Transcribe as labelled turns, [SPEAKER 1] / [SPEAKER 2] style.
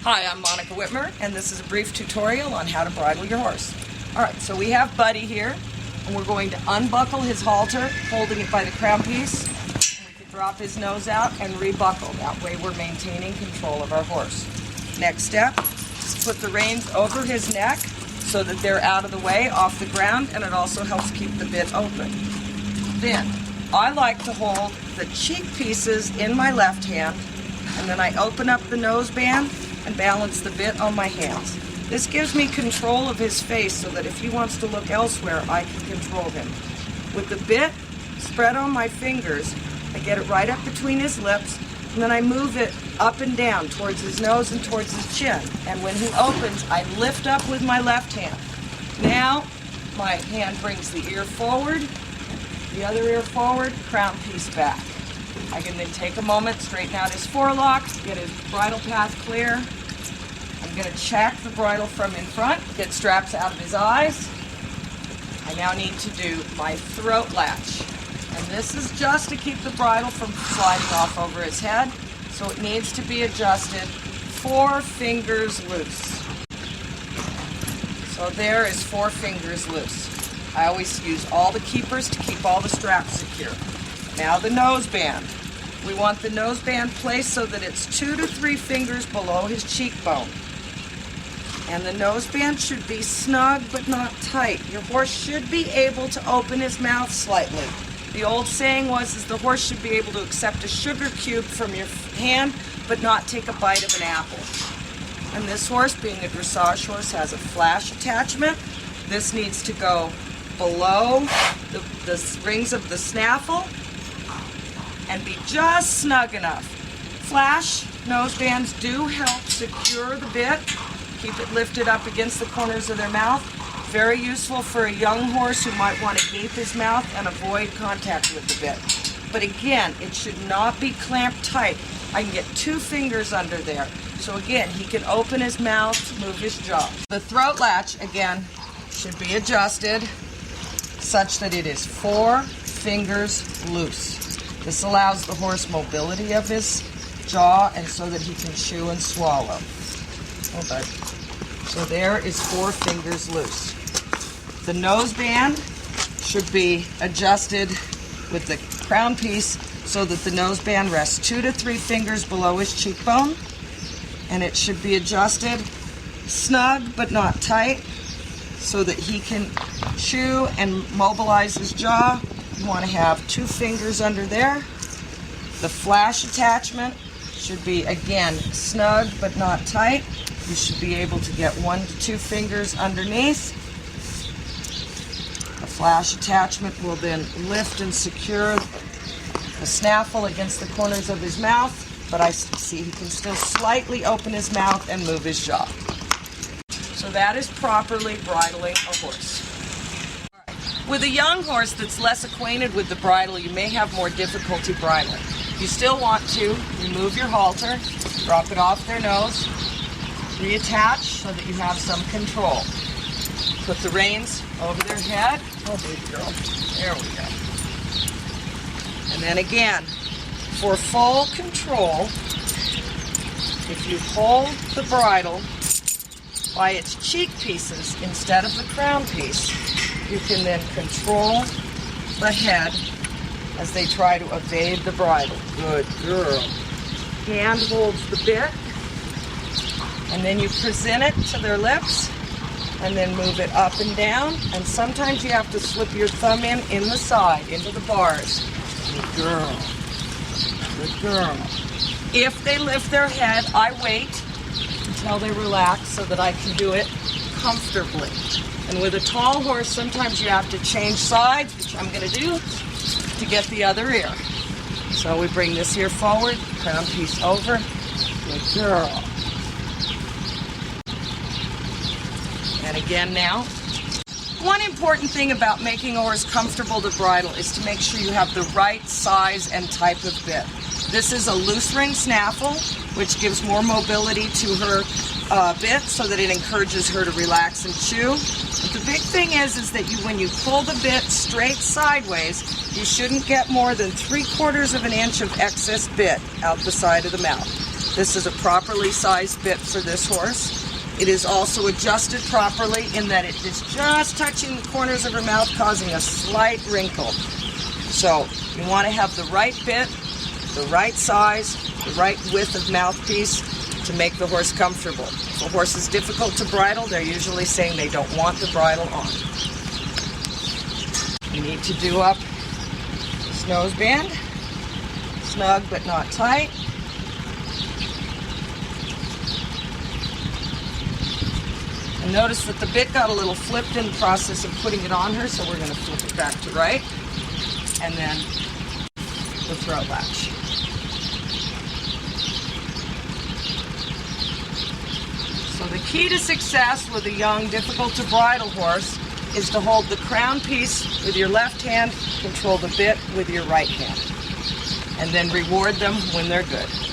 [SPEAKER 1] Hi, I'm Monica Whitmer, and this is a brief tutorial on how to bridle your horse. Alright, so we have Buddy here, and we're going to unbuckle his halter, holding it by the crown piece. We can drop his nose out and rebuckle. That way we're maintaining control of our horse. Next step, just put the reins over his neck so that they're out of the way, off the ground, and it also helps keep the bit open. Then, I like to hold the cheek pieces in my left hand, and then I open up the nose band and balance the bit on my hands. This gives me control of his face so that if he wants to look elsewhere, I can control him. With the bit spread on my fingers, I get it right up between his lips, and then I move it up and down towards his nose and towards his chin. And when he opens, I lift up with my left hand. Now, my hand brings the ear forward, the other ear forward, crown piece back. I can then take a moment, straighten out his forelock, get his bridle path clear. I'm going to check the bridle from in front, get straps out of his eyes. I now need to do my throat latch. And this is just to keep the bridle from sliding off over his head. So it needs to be adjusted 4 fingers loose. So there is 4 fingers loose. I always use all the keepers to keep all the straps secure. Now the nose band. We want the nose band placed so that it's 2 to 3 fingers below his cheekbone. And the nose band should be snug but not tight. Your horse should be able to open his mouth slightly. The old saying was the horse should be able to accept a sugar cube from your hand but not take a bite of an apple. And this horse, being a dressage horse, has a flash attachment. This needs to go below the rings of the snaffle and be just snug enough. Flash nose bands do help secure the bit, keep it lifted up against the corners of their mouth. Very useful for a young horse who might want to gape his mouth and avoid contact with the bit. But again, it should not be clamped tight. I can get 2 fingers under there. So again, he can open his mouth, move his jaw. The throat latch, again, should be adjusted such that it is 4 fingers loose. This allows the horse mobility of his jaw and so that he can chew and swallow. Hold on. So there is 4 fingers loose. The nose band should be adjusted with the crown piece so that the nose band rests 2 to 3 fingers below his cheekbone. And it should be adjusted snug but not tight so that he can chew and mobilize his jaw. You want to have 2 fingers under there. The flash attachment should be, again, snug but not tight. You should be able to get 1 to 2 fingers underneath. The flash attachment will then lift and secure the snaffle against the corners of his mouth, but I see he can still slightly open his mouth and move his jaw. So that is properly bridling a horse. With a young horse that's less acquainted with the bridle, you may have more difficulty bridling. You still want to remove your halter, drop it off their nose, reattach so that you have some control. Put the reins over their head. Oh, baby girl. There we go. And then again, for full control, if you hold the bridle by its cheek pieces instead of the crown piece, you can then control the head as they try to evade the bridle. Good girl. Hand holds the bit, and then you present it to their lips, and then move it up and down, and sometimes you have to slip your thumb in the side, into the bars. Good girl. Good girl. If they lift their head, I wait until they relax so that I can do it comfortably. And with a tall horse, sometimes you have to change sides, which I'm going to do, to get the other ear. So we bring this ear forward, crown piece over. Good girl. And again now. One important thing about making a horse comfortable to bridle is to make sure you have the right size and type of bit. This is a loose ring snaffle, which gives more mobility to her bit so that it encourages her to relax and chew. But the big thing is that when you pull the bit straight sideways, you shouldn't get more than 3/4 of an inch of excess bit out the side of the mouth. This is a properly sized bit for this horse. It is also adjusted properly in that it is just touching the corners of her mouth, causing a slight wrinkle. So you want to have the right bit, the right size, the right width of mouthpiece to make the horse comfortable. If a horse is difficult to bridle, they're usually saying they don't want the bridle on. You need to do up this nose band, snug but not tight. And notice that the bit got a little flipped in the process of putting it on her, so we're going to flip it back to right, and then the throat latch. So the key to success with a young, difficult to bridle horse is to hold the crown piece with your left hand, control the bit with your right hand, and then reward them when they're good.